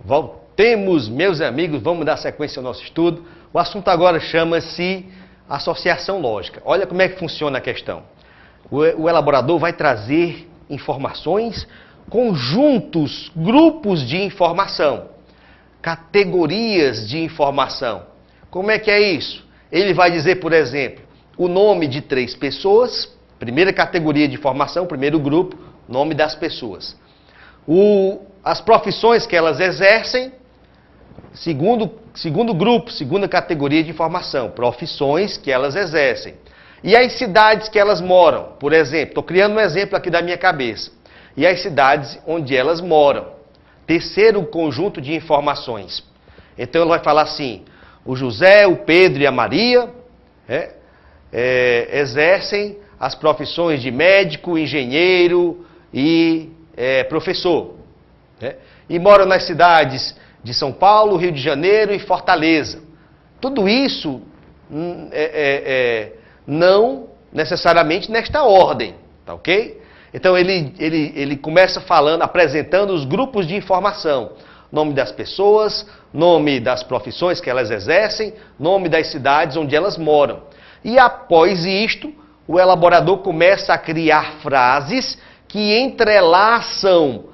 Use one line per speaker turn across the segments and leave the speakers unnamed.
Voltemos, meus amigos, vamos dar sequência ao nosso estudo. O assunto agora chama-se associação lógica. Olha como é que funciona a questão. O elaborador vai trazer informações, conjuntos, grupos de informação, categorias de informação. Como é que é isso? Ele vai dizer, por exemplo, o nome de 3 pessoas, primeira categoria de informação, primeiro grupo, nome das pessoas. As profissões que elas exercem, segundo grupo, segunda categoria de informação, profissões que elas exercem. E as cidades que elas moram, por exemplo, estou criando um exemplo aqui da minha cabeça. E as cidades onde elas moram. Terceiro conjunto de informações. Então ele vai falar assim, o José, o Pedro e a Maria exercem as profissões de médico, engenheiro e professor. E moram nas cidades de São Paulo, Rio de Janeiro e Fortaleza. Tudo isso não necessariamente nesta ordem, tá ok? Então ele começa falando, apresentando os grupos de informação. Nome das pessoas, nome das profissões que elas exercem, nome das cidades onde elas moram. E após isto, o elaborador começa a criar frases que entrelaçam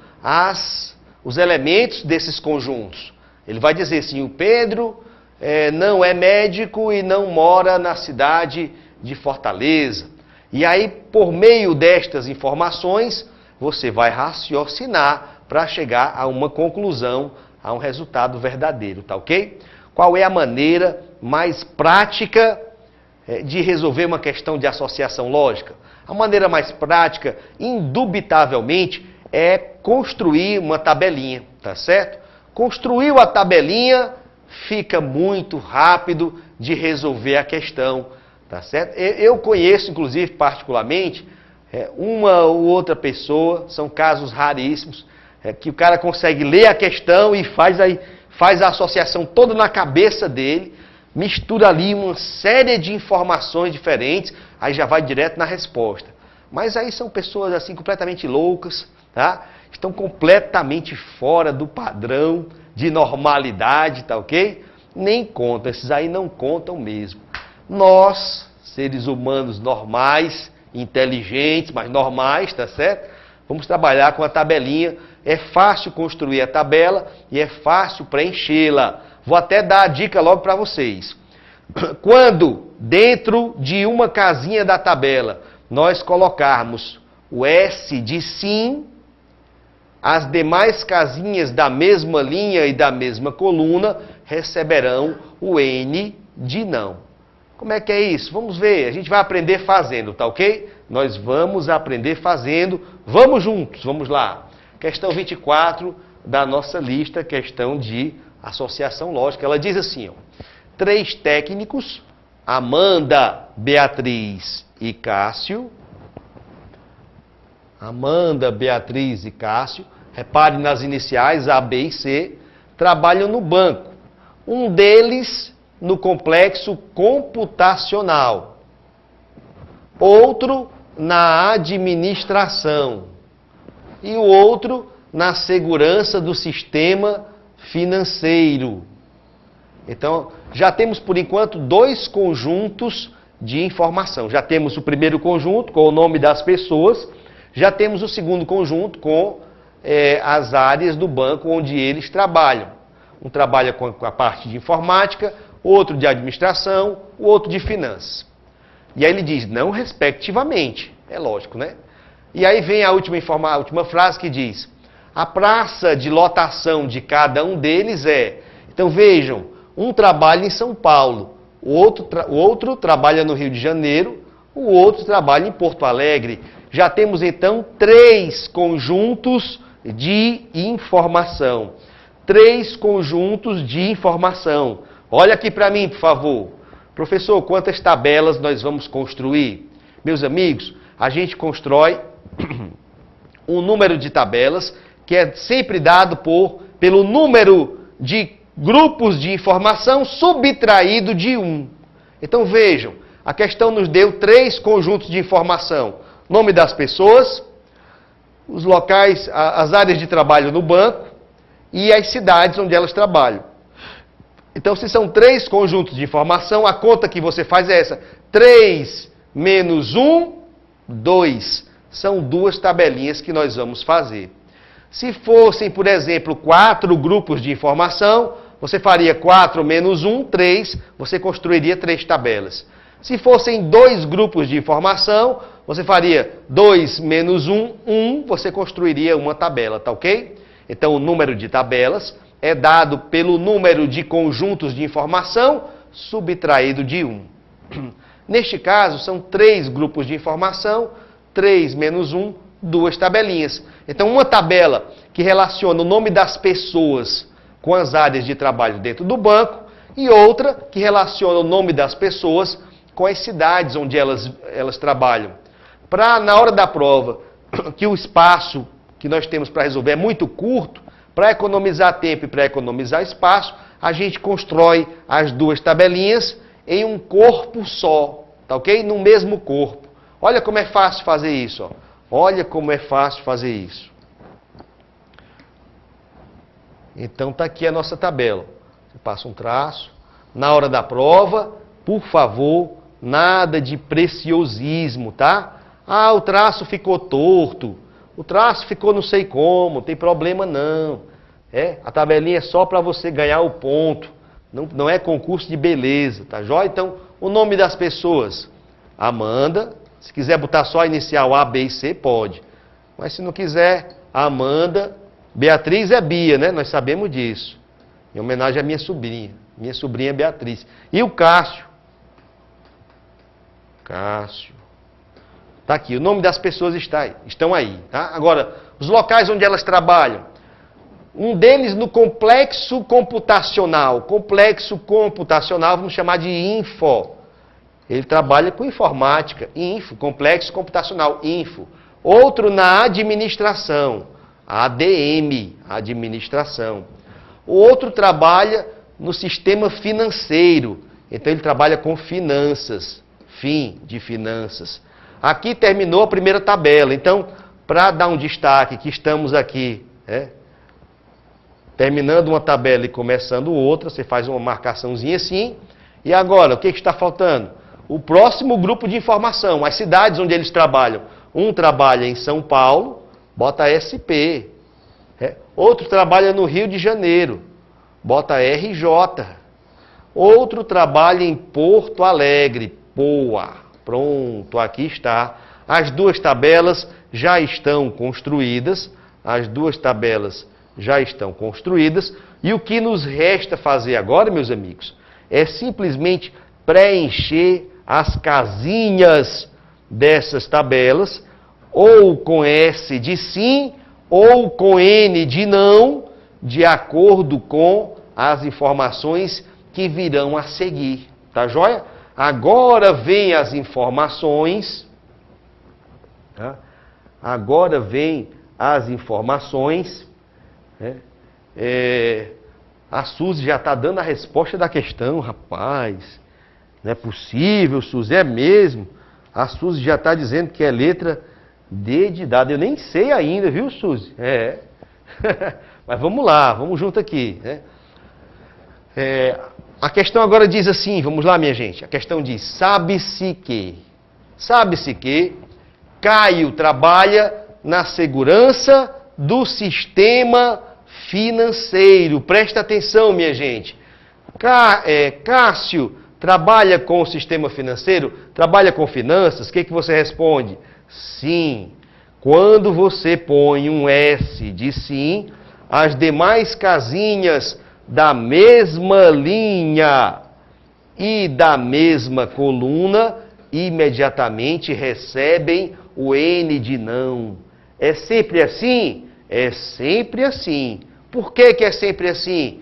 os elementos desses conjuntos. Ele vai dizer assim, o Pedro não é médico e não mora na cidade de Fortaleza. E aí, por meio destas informações, você vai raciocinar para chegar a uma conclusão, a um resultado verdadeiro, tá ok? Qual é a maneira mais prática de resolver uma questão de associação lógica? A maneira mais prática, indubitavelmente, é construir uma tabelinha, tá certo? Construiu a tabelinha, fica muito rápido de resolver a questão, tá certo? Eu conheço, inclusive, particularmente, uma ou outra pessoa, são casos raríssimos, que o cara consegue ler a questão e faz a associação toda na cabeça dele, mistura ali uma série de informações diferentes, aí já vai direto na resposta. Mas aí são pessoas assim completamente loucas, tá? Estão completamente fora do padrão de normalidade, tá ok? Nem contam, esses aí não contam mesmo. Nós, seres humanos normais, inteligentes, mas normais, tá certo? Vamos trabalhar com a tabelinha. É fácil construir a tabela e é fácil preenchê-la. Vou até dar a dica logo para vocês. Quando dentro de uma casinha da tabela nós colocarmos o S de sim, as demais casinhas da mesma linha e da mesma coluna receberão o N de não. Como é que é isso? Vamos ver, a gente vai aprender fazendo, tá ok? Nós vamos aprender fazendo, vamos juntos, vamos lá. Questão 24 da nossa lista, questão de associação lógica. Ela diz assim, ó, 3 técnicos, Amanda, Beatriz e Cássio. Amanda, Beatriz e Cássio, repare nas iniciais A, B e C, trabalham no banco. Um deles no complexo computacional, outro na administração e o outro na segurança do sistema financeiro. Então, já temos por enquanto 2 conjuntos de informação. Já temos o primeiro conjunto com o nome das pessoas, já temos o segundo conjunto com as áreas do banco onde eles trabalham. Um trabalha com a parte de informática, outro de administração, o outro de finanças. E aí ele diz, não respectivamente. É lógico, né? E aí vem a última frase que diz, a praça de lotação de cada um deles é... Então vejam, um trabalha em São Paulo, o outro trabalha no Rio de Janeiro, o outro trabalha em Porto Alegre. Já temos então 3 conjuntos de informação. 3 conjuntos de informação. Olha aqui para mim, por favor. Professor, quantas tabelas nós vamos construir? Meus amigos, a gente constrói um número de tabelas que é sempre dado pelo número de grupos de informação subtraído de 1. Então vejam, a questão nos deu 3 conjuntos de informação. Nome das pessoas, os locais, as áreas de trabalho no banco e as cidades onde elas trabalham. Então, se são 3 conjuntos de informação, a conta que você faz é essa. 3 menos 1, 2. São 2 tabelinhas que nós vamos fazer. Se fossem, por exemplo, 4 grupos de informação, você faria 4 menos 1, 3. Você construiria 3 tabelas. Se fossem 2 grupos de informação, você faria 2 menos 1, 1. Você construiria uma tabela, tá ok? Então, o número de tabelas é dado pelo número de conjuntos de informação subtraído de 1. Neste caso, são 3 grupos de informação, 3 menos 1, 2 tabelinhas. Então, uma tabela que relaciona o nome das pessoas com as áreas de trabalho dentro do banco e outra que relaciona o nome das pessoas com as cidades onde elas trabalham. Para, na hora da prova, que o espaço que nós temos para resolver é muito curto, para economizar tempo e para economizar espaço, a gente constrói as 2 tabelinhas em um corpo só, tá ok? No mesmo corpo. Olha como é fácil fazer isso, ó. Olha como é fácil fazer isso. Então tá aqui a nossa tabela. Você passa um traço. Na hora da prova, por favor, nada de preciosismo, tá? Ah, o traço ficou torto. O traço ficou não sei como, não tem problema não. A tabelinha é só para você ganhar o ponto. Não é concurso de beleza, tá joia? Então, o nome das pessoas. Amanda. Se quiser botar só a inicial A, B e C, pode. Mas se não quiser, Amanda. Beatriz é Bia, né? Nós sabemos disso. Em homenagem à minha sobrinha. Minha sobrinha é Beatriz. E o Cássio. Cássio. Está aqui, o nome das pessoas estão aí. Tá? Agora, os locais onde elas trabalham. Um deles no complexo computacional. Complexo computacional, vamos chamar de info. Ele trabalha com informática. Info, complexo computacional, info. Outro na administração. ADM, administração. O outro trabalha no sistema financeiro. Então ele trabalha com finanças. Fim de finanças. Aqui terminou a primeira tabela. Então, para dar um destaque que estamos aqui, terminando uma tabela e começando outra, você faz uma marcaçãozinha assim. E agora, o que está faltando? O próximo grupo de informação, as cidades onde eles trabalham. Um trabalha em São Paulo, bota SP. Outro trabalha no Rio de Janeiro, bota RJ. Outro trabalha em Porto Alegre, POA. Pronto, aqui está. As 2 tabelas já estão construídas. As 2 tabelas já estão construídas. E o que nos resta fazer agora, meus amigos, é simplesmente preencher as casinhas dessas tabelas, ou com S de sim, ou com N de não, de acordo com as informações que virão a seguir. Tá joia? Agora vem as informações. Tá? Agora vem as informações. A Suzy já está dando a resposta da questão, rapaz. Não é possível, Suzy, é mesmo. A Suzy já está dizendo que é letra D de dado. Eu nem sei ainda, viu, Suzy? Mas vamos lá, vamos junto aqui. A questão agora diz assim, vamos lá, minha gente. A questão diz, sabe-se que Caio trabalha na segurança do sistema financeiro. Presta atenção, minha gente. Cássio trabalha com o sistema financeiro? Trabalha com finanças? O que você responde? Sim. Quando você põe um S de sim, as demais casinhas da mesma linha e da mesma coluna imediatamente recebem o N de não. É sempre assim? É sempre assim. Por que é sempre assim?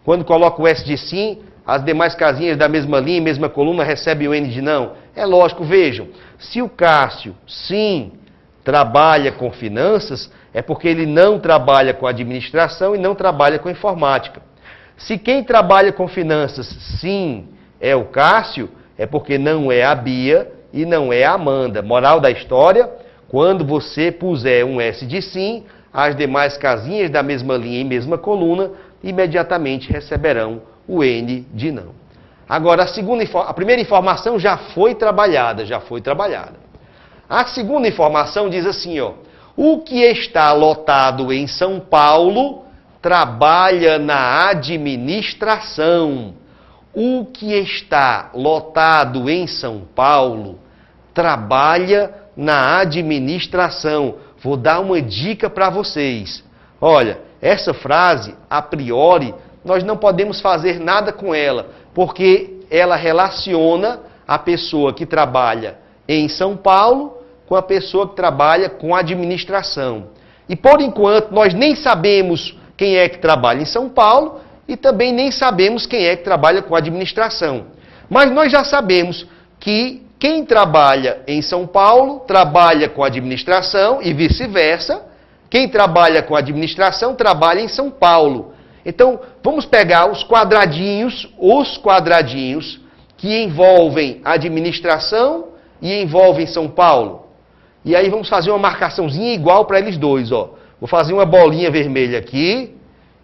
Quando coloca o S de sim, as demais casinhas da mesma linha e mesma coluna recebem o N de não. É lógico, vejam, se o Cássio, sim, trabalha com finanças, é porque ele não trabalha com administração e não trabalha com informática. Se quem trabalha com finanças, sim, é o Cássio, é porque não é a Bia e não é a Amanda. Moral da história, quando você puser um S de sim, as demais casinhas da mesma linha e mesma coluna imediatamente receberão o N de não. Agora, a primeira informação já foi trabalhada. A segunda informação diz assim, ó, o que está lotado em São Paulo trabalha na administração. O que está lotado em São Paulo trabalha na administração. Vou dar uma dica para vocês. Olha, essa frase, a priori, nós não podemos fazer nada com ela, porque ela relaciona a pessoa que trabalha em São Paulo com a pessoa que trabalha com administração. E por enquanto nós nem sabemos quem é que trabalha em São Paulo e também nem sabemos quem é que trabalha com administração. Mas nós já sabemos que quem trabalha em São Paulo trabalha com administração e vice-versa. Quem trabalha com administração trabalha em São Paulo. Então, vamos pegar os quadradinhos que envolvem administração e envolvem São Paulo. E aí vamos fazer uma marcaçãozinha igual para eles dois, ó. Vou fazer uma bolinha vermelha aqui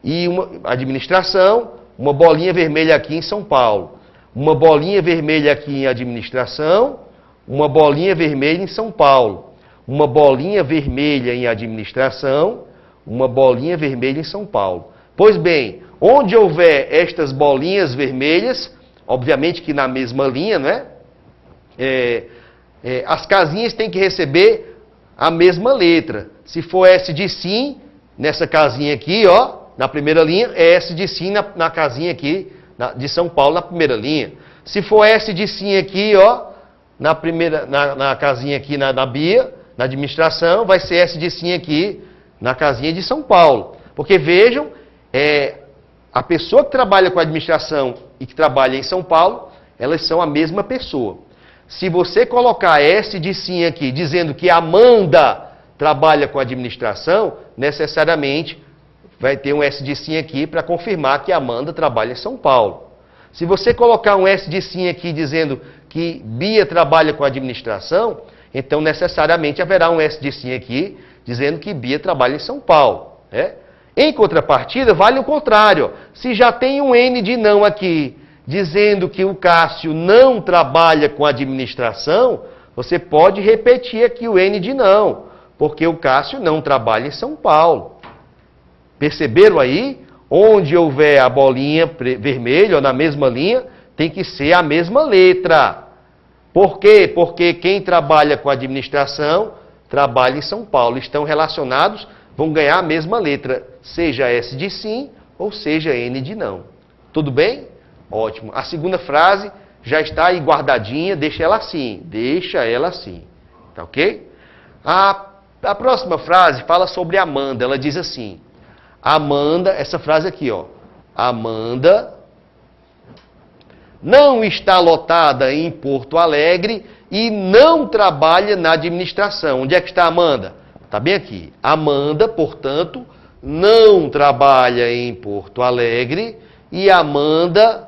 e uma administração, uma bolinha vermelha aqui em São Paulo. Uma bolinha vermelha aqui em administração, uma bolinha vermelha em São Paulo. Uma bolinha vermelha em administração, uma bolinha vermelha em São Paulo. Pois bem, onde houver estas bolinhas vermelhas, obviamente que na mesma linha, né? As casinhas têm que receber a mesma letra. Se for S de sim, nessa casinha aqui, ó, na primeira linha, é S de sim na casinha aqui, de São Paulo, na primeira linha. Se for S de sim aqui, ó, na casinha aqui na Bia, na administração, vai ser S de sim aqui, na casinha de São Paulo. Porque vejam, a pessoa que trabalha com administração e que trabalha em São Paulo, elas são a mesma pessoa. Se você colocar S de sim aqui, dizendo que Amanda trabalha com administração, necessariamente vai ter um S de sim aqui para confirmar que Amanda trabalha em São Paulo. Se você colocar um S de sim aqui dizendo que Bia trabalha com administração, então necessariamente haverá um S de sim aqui dizendo que Bia trabalha em São Paulo. Né? Em contrapartida, vale o contrário. Se já tem um N de não aqui, dizendo que o Cássio não trabalha com administração, você pode repetir aqui o N de não, porque o Cássio não trabalha em São Paulo. Perceberam aí? Onde houver a bolinha vermelha, ou na mesma linha, tem que ser a mesma letra. Por quê? Porque quem trabalha com administração trabalha em São Paulo. Estão relacionados, vão ganhar a mesma letra, seja S de sim ou seja N de não. Tudo bem? Ótimo. A segunda frase já está aí guardadinha, deixa ela assim. Tá ok? A próxima frase fala sobre Amanda. Ela diz assim: Amanda, essa frase aqui, ó. Amanda não está lotada em Porto Alegre e não trabalha na administração. Onde é que está Amanda? Está bem aqui. Amanda, portanto, não trabalha em Porto Alegre e Amanda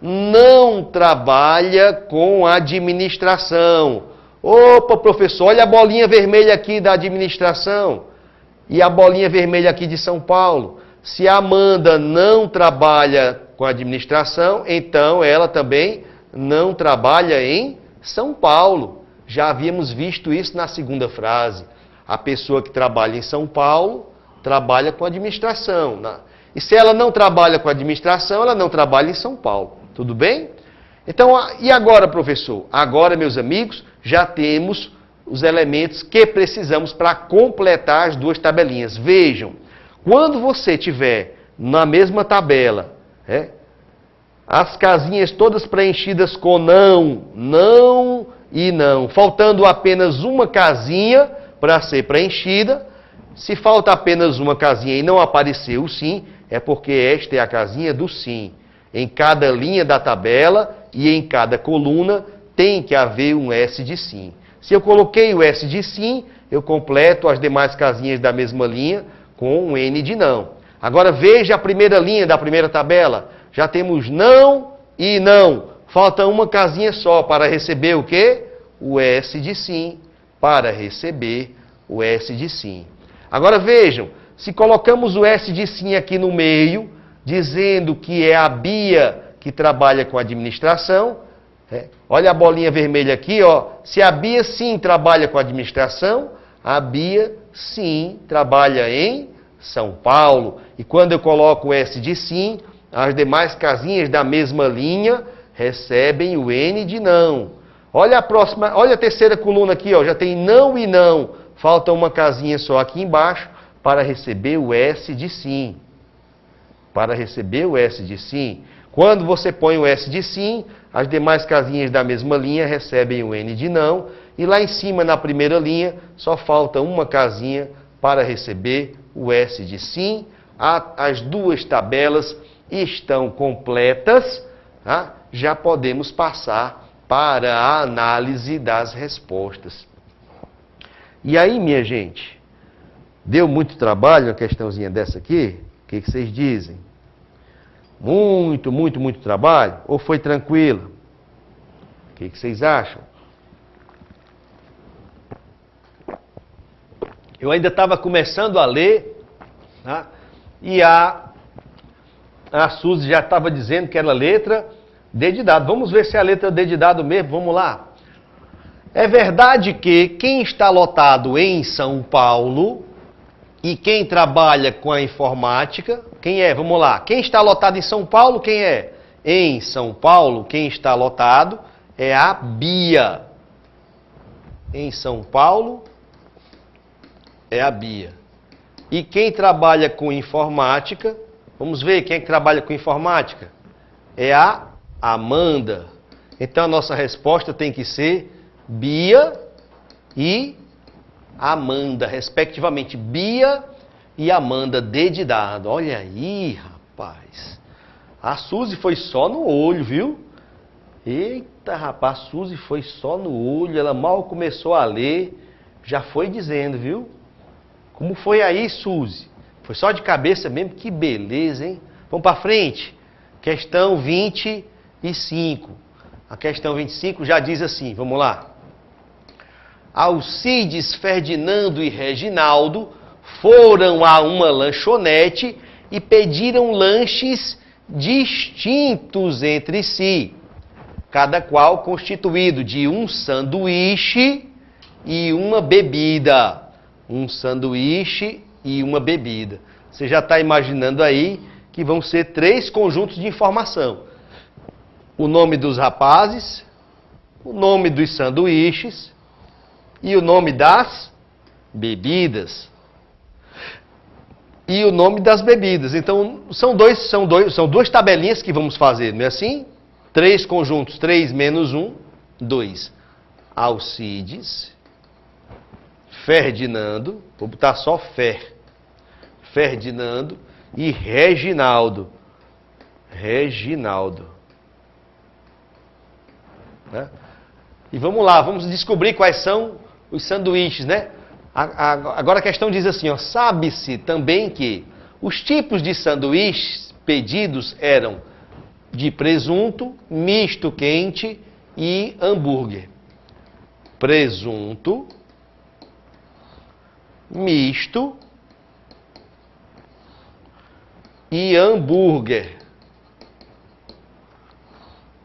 não trabalha com administração. Opa, professor, olha a bolinha vermelha aqui da administração e a bolinha vermelha aqui de São Paulo. Se a Amanda não trabalha com administração, então ela também não trabalha em São Paulo. Já havíamos visto isso na segunda frase. A pessoa que trabalha em São Paulo trabalha com administração. E se ela não trabalha com administração, ela não trabalha em São Paulo. Tudo bem? Então, e agora, professor? Agora, meus amigos, já temos os elementos que precisamos para completar as duas tabelinhas. Vejam, quando você tiver na mesma tabela, as casinhas todas preenchidas com não, não e não, faltando apenas uma casinha para ser preenchida, se falta apenas uma casinha e não apareceu o sim, é porque esta é a casinha do sim. Em cada linha da tabela e em cada coluna tem que haver um S de sim. Se eu coloquei o S de sim, eu completo as demais casinhas da mesma linha com um N de não. Agora veja a primeira linha da primeira tabela. Já temos não e não. Falta uma casinha só para receber o quê? O S de sim. Para receber o S de sim. Agora vejam, Se colocamos o S de sim aqui no meio, dizendo que é a Bia que trabalha com administração, olha a bolinha vermelha aqui, ó. Se a Bia sim trabalha com administração, a Bia sim trabalha em São Paulo. E quando eu coloco o S de sim, as demais casinhas da mesma linha recebem o N de não. Olha a próxima, olha a terceira coluna aqui, ó, já tem não e não. Falta uma casinha só aqui embaixo para receber o S de sim. Para receber o S de sim. Quando você põe o S de sim, as demais casinhas da mesma linha recebem o N de não. E lá em cima, na primeira linha, só falta uma casinha para receber o S de sim. As duas tabelas estão completas. Tá? Já podemos passar para a análise das respostas. E aí, minha gente, deu muito trabalho uma questãozinha dessa aqui? O que vocês dizem? Muito, muito, muito trabalho? Ou foi tranquilo? O que vocês acham? Eu ainda estava começando a ler, tá? E a Suzy já estava dizendo que era letra D de dado. Vamos ver se é a letra D de dado mesmo, vamos lá. É verdade que quem está lotado em São Paulo e quem trabalha com a informática, quem é? Vamos lá. Quem está lotado em São Paulo, quem é? Em São Paulo, quem está lotado é a Bia. Em São Paulo é a Bia. E quem trabalha com informática, vamos ver quem é que trabalha com informática? É a Amanda. Então a nossa resposta tem que ser Bia e Amanda, respectivamente. Bia e Amanda, D de dado. Olha aí, rapaz. A Suzy foi só no olho, viu? Eita, rapaz, a Suzy foi só no olho. Ela mal começou a ler, já foi dizendo, viu? Como foi aí, Suzy? Foi só de cabeça mesmo? Que beleza, hein? Vamos para frente. Questão 25. A questão 25 já diz assim, vamos lá. Alcides, Ferdinando e Reginaldo foram a uma lanchonete e pediram lanches distintos entre si, cada qual constituído de um sanduíche e uma bebida. Um sanduíche e uma bebida. Você já está imaginando aí que vão ser 3 conjuntos de informação. O nome dos rapazes, o nome dos sanduíches e o nome das bebidas. E o nome das bebidas. Então, são duas tabelinhas que vamos fazer, não é assim? 3 conjuntos, 3 menos 1, 2. Alcides, Ferdinando, vou botar só Ferdinando e Reginaldo. Né? E vamos lá, vamos descobrir quais são os sanduíches, né? Agora a questão diz assim, ó, sabe-se também que os tipos de sanduíches pedidos eram de presunto, misto quente e hambúrguer. Presunto, misto e hambúrguer.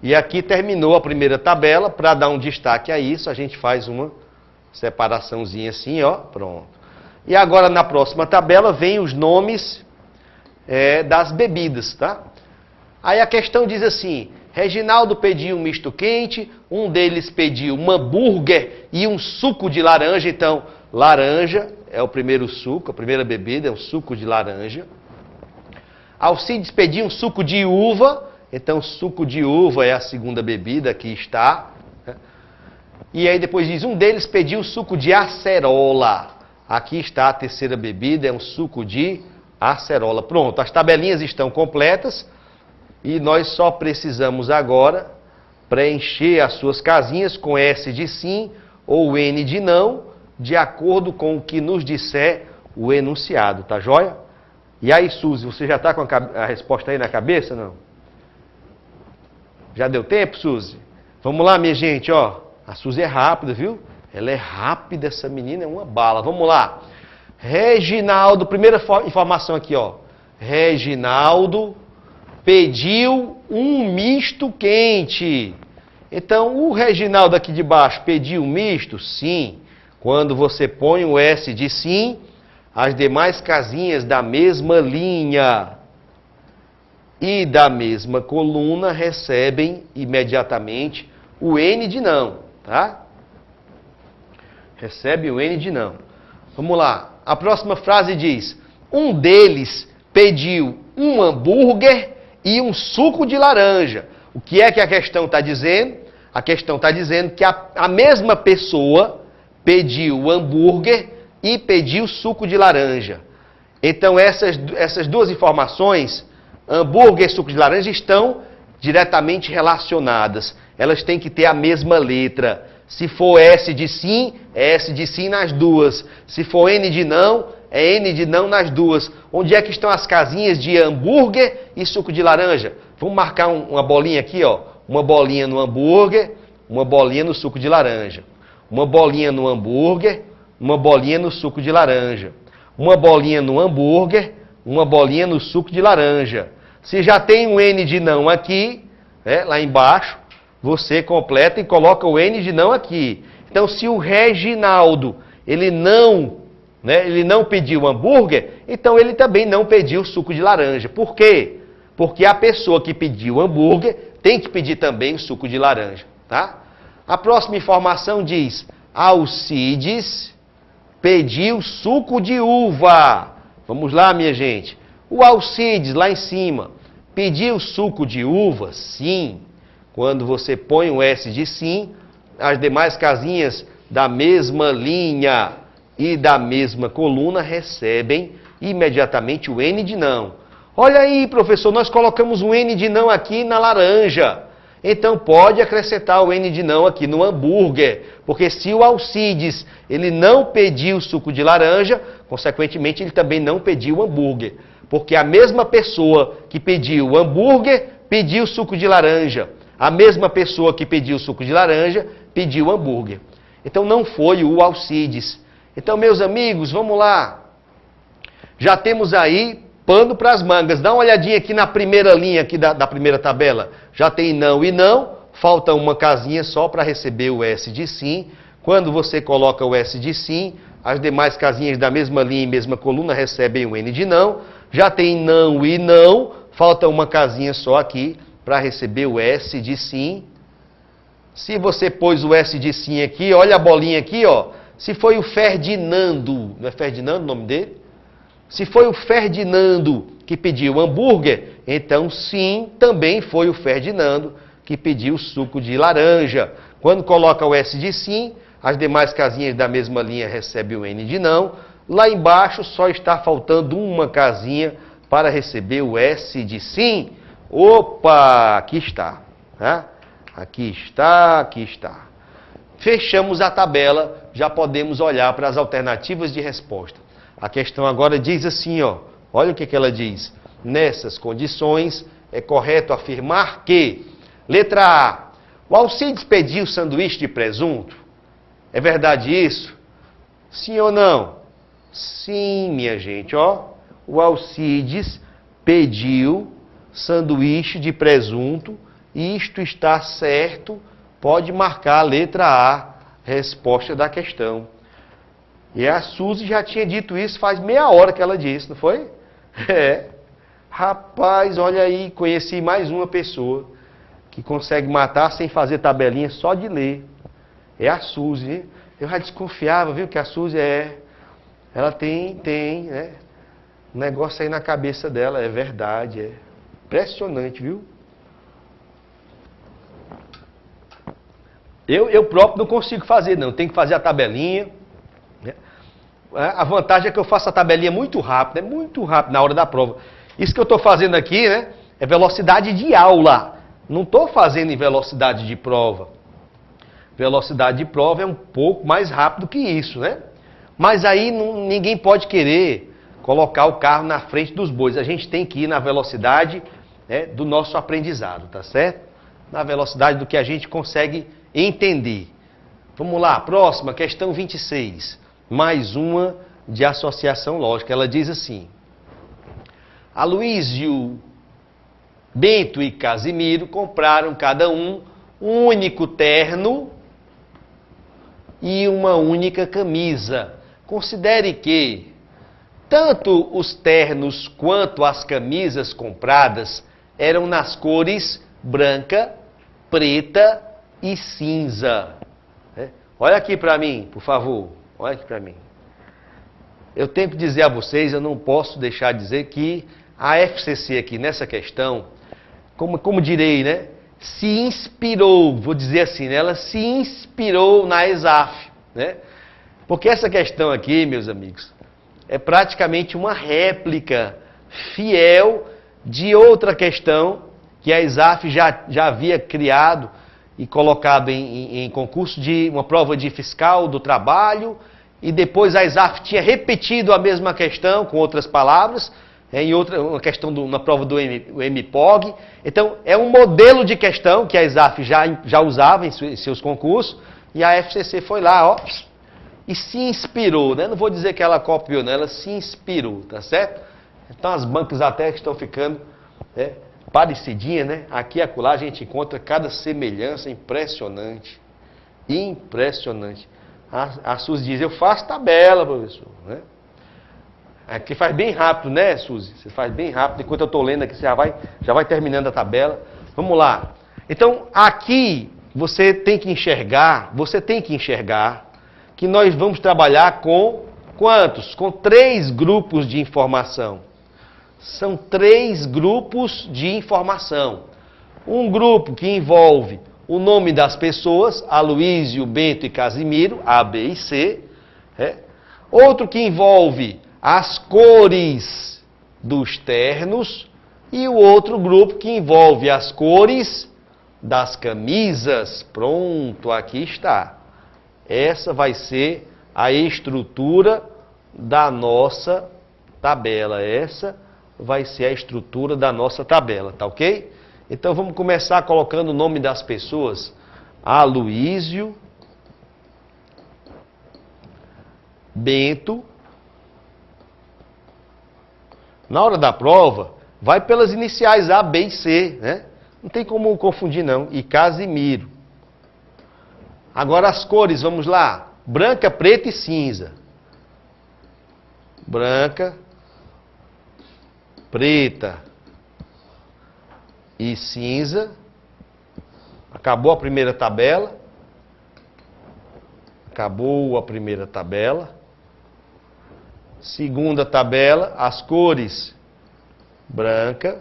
E aqui terminou a primeira tabela. Para dar um destaque a isso, a gente faz uma separaçãozinha assim, ó, pronto. E agora na próxima tabela vem os nomes das bebidas, tá? Aí a questão diz assim, Reginaldo pediu um misto quente, um deles pediu um hambúrguer e um suco de laranja. Então, laranja é o primeiro suco, a primeira bebida é o suco de laranja. Alcides pediu um suco de uva, então suco de uva é a segunda bebida, aqui está. E aí depois diz, um deles pediu suco de acerola. Aqui está a terceira bebida, é um suco de acerola. Pronto, as tabelinhas estão completas e nós só precisamos agora preencher as suas casinhas com S de sim ou N de não, de acordo com o que nos disser o enunciado, tá joia? E aí, Suzy, você já está com a resposta aí na cabeça, não? Já deu tempo, Suzy? Vamos lá, minha gente, ó. A Suzy é rápida, viu? Ela é rápida, essa menina é uma bala. Vamos lá. Reginaldo, primeira informação aqui, ó. Reginaldo pediu um misto quente. Então, o Reginaldo aqui de baixo pediu um misto? Sim. Quando você põe o S de sim, as demais casinhas da mesma linha e da mesma coluna recebem imediatamente o N de não, tá? Recebe o N de não. Vamos lá. A próxima frase diz: um deles pediu um hambúrguer e um suco de laranja. O que é que a questão está dizendo? A questão está dizendo que a mesma pessoa pediu o hambúrguer e pediu suco de laranja. Então essas duas informações, hambúrguer e suco de laranja, estão diretamente relacionadas. Elas têm que ter a mesma letra. Se for S de sim, é S de sim nas duas. Se for N de não, é N de não nas duas. Onde é que estão as casinhas de hambúrguer e suco de laranja? Vamos marcar uma bolinha aqui, ó. Uma bolinha no hambúrguer, uma bolinha no suco de laranja. Uma bolinha no hambúrguer, uma bolinha no suco de laranja. Uma bolinha no hambúrguer, uma bolinha no suco de laranja. Se já tem um N de não aqui, né, lá embaixo, você completa e coloca o N de não aqui. Então, se o Reginaldo, ele não pediu hambúrguer, então ele também não pediu suco de laranja. Por quê? Porque a pessoa que pediu hambúrguer tem que pedir também o suco de laranja, tá? A próxima informação diz: Alcides pediu suco de uva. Vamos lá, minha gente. O Alcides, lá em cima, pediu suco de uva? Sim. Quando você põe o S de sim, as demais casinhas da mesma linha e da mesma coluna recebem imediatamente o N de não. Olha aí, professor, nós colocamos um N de não aqui na laranja. Então pode acrescentar o N de não aqui no hambúrguer. Porque se o Alcides ele não pediu suco de laranja, consequentemente ele também não pediu hambúrguer. Porque a mesma pessoa que pediu o hambúrguer pediu suco de laranja. A mesma pessoa que pediu suco de laranja pediu hambúrguer. Então não foi o Alcides. Então, meus amigos, vamos lá. Já temos aí pano para as mangas. Dá uma olhadinha aqui na primeira linha aqui da primeira tabela. Já tem não e não. Falta uma casinha só para receber o S de sim. Quando você coloca o S de sim, as demais casinhas da mesma linha e mesma coluna recebem o N de não. Já tem não e não. Falta uma casinha só aqui para receber o S de sim. Se você pôs o S de sim aqui, olha a bolinha aqui, ó. Se foi o Ferdinando, não é Ferdinando o nome dele? Se foi o Ferdinando que pediu hambúrguer, então sim, também foi o Ferdinando que pediu suco de laranja. Quando coloca o S de sim, as demais casinhas da mesma linha recebem o N de não. Lá embaixo só está faltando uma casinha para receber o S de sim. Opa, aqui está. Tá? Aqui está, aqui está. Fechamos a tabela, já podemos olhar para as alternativas de resposta. A questão agora diz assim, ó. Olha o que ela diz. Nessas condições, é correto afirmar que... Letra A. O Alcides pediu sanduíche de presunto? É verdade isso? Sim ou não? Sim, minha gente, ó. O Alcides pediu sanduíche de presunto. Isto está certo. Pode marcar a letra A, resposta da questão. E a Suzy já tinha dito isso faz meia hora que ela disse, não foi? É. Rapaz, olha aí, conheci mais uma pessoa que consegue matar sem fazer tabelinha só de ler. É a Suzy, hein? Eu já desconfiava, viu, que a Suzy ela tem, né? Um negócio aí na cabeça dela, é verdade, é impressionante, viu? Eu próprio não consigo fazer, não. Tenho que fazer a tabelinha. Né? A vantagem é que eu faço a tabelinha muito rápido na hora da prova. Isso que eu estou fazendo aqui, né, é velocidade de aula. Não estou fazendo em velocidade de prova. Velocidade de prova é um pouco mais rápido que isso, né? Mas aí ninguém pode querer colocar o carro na frente dos bois. A gente tem que ir na velocidade, né, do nosso aprendizado, tá certo? Na velocidade do que a gente consegue entender. Vamos lá, próxima, questão 26. Mais uma de associação lógica. Ela diz assim: Aloísio, Bento e Casimiro compraram cada um único terno e uma única camisa. Considere que tanto os ternos quanto as camisas compradas eram nas cores branca, preta e cinza. Olha aqui para mim, por favor. Olha aqui para mim. Eu tenho que dizer a vocês, eu não posso deixar de dizer que a FCC aqui nessa questão, como direi, né? Se inspirou, vou dizer assim, né? Ela se inspirou na ESAF, né? Porque essa questão aqui, meus amigos, é praticamente uma réplica fiel de outra questão que a ESAF já havia criado e colocado em concurso de uma prova de fiscal do trabalho, e depois a ESAF tinha repetido a mesma questão com outras palavras, uma questão na prova do MPOG. Então, é um modelo de questão que a ESAF já usava em seus concursos, e a FCC foi lá, ó, e se inspirou, né? Não vou dizer que ela copiou, não, ela se inspirou, tá certo? Então, as bancas até estão ficando, né, parecidinhas, né? Aqui e acolá a gente encontra cada semelhança impressionante. Impressionante. A Suzy diz: eu faço tabela, professor, né? Aqui faz bem rápido, né, Suzy? Você faz bem rápido. Enquanto eu estou lendo aqui, você já vai terminando a tabela. Vamos lá. Então, aqui você tem que enxergar que nós vamos trabalhar com quantos? Com 3 grupos de informação. São 3 grupos de informação. Um grupo que envolve o nome das pessoas, Aloísio, Bento e Casimiro, A, B e C. Outro que envolve as cores dos ternos. E o outro grupo que envolve as cores das camisas. Pronto, aqui está. Essa vai ser a estrutura da nossa tabela. Essa vai ser a estrutura da nossa tabela, tá ok? Então vamos começar colocando o nome das pessoas. Aloísio, Bento. Na hora da prova, vai pelas iniciais A, B e C, né? Não tem como confundir não. E Casimiro. Agora as cores, vamos lá. Branca, preta e cinza. Branca, preta e cinza. Acabou a primeira tabela. Acabou a primeira tabela. Segunda tabela, as cores branca,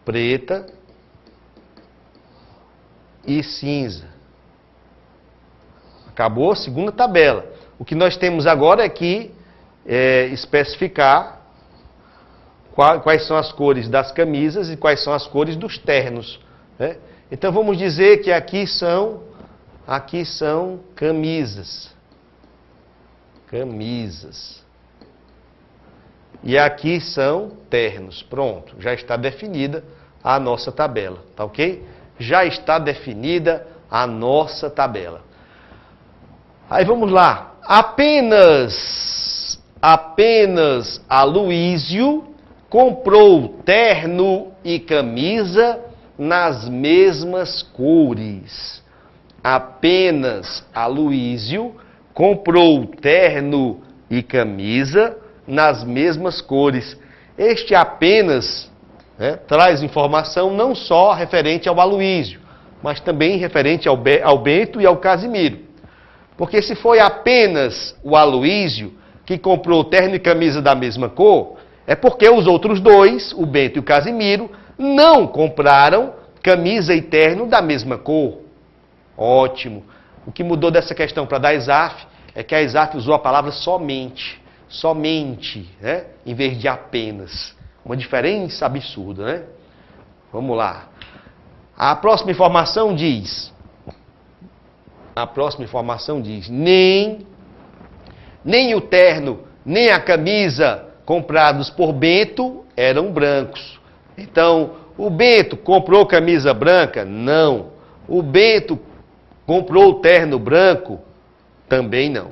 preta e cinza. Acabou a segunda tabela. O que nós temos agora é que especificar quais são as cores das camisas e quais são as cores dos ternos, né? Então vamos dizer que aqui são camisas. Camisas. E aqui são ternos. Pronto, já está definida a nossa tabela, tá ok? Já está definida a nossa tabela. Aí vamos lá. Apenas Aloísio comprou terno e camisa nas mesmas cores. Apenas Aloísio comprou terno e camisa nas mesmas cores. Este apenas, né, traz informação não só referente ao Aloísio, mas também referente ao Bento e ao Casimiro. Porque se foi apenas o Aloísio que comprou terno e camisa da mesma cor, é porque os outros dois, o Bento e o Casimiro, não compraram camisa e terno da mesma cor. Ótimo. O que mudou dessa questão para da ESAF é que a ESAF usou a palavra somente. Somente, né? Em vez de apenas. Uma diferença absurda, né? Vamos lá. A próxima informação diz... nem o terno, nem a camisa comprados por Bento eram brancos. Então, o Bento comprou camisa branca? Não. O Bento comprou terno branco? Também não.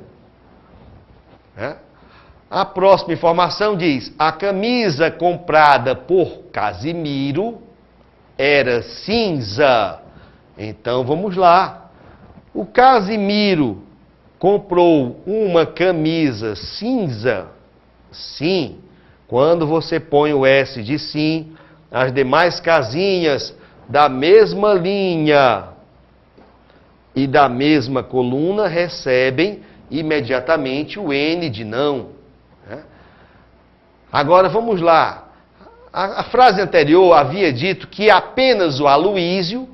né? A próxima informação diz: a camisa comprada por Casimiro era cinza. Então vamos lá. O Casimiro comprou uma camisa cinza? Sim. Quando você põe o S de sim, as demais casinhas da mesma linha e da mesma coluna recebem imediatamente o N de não. Agora vamos lá. A frase anterior havia dito que apenas o Aloísio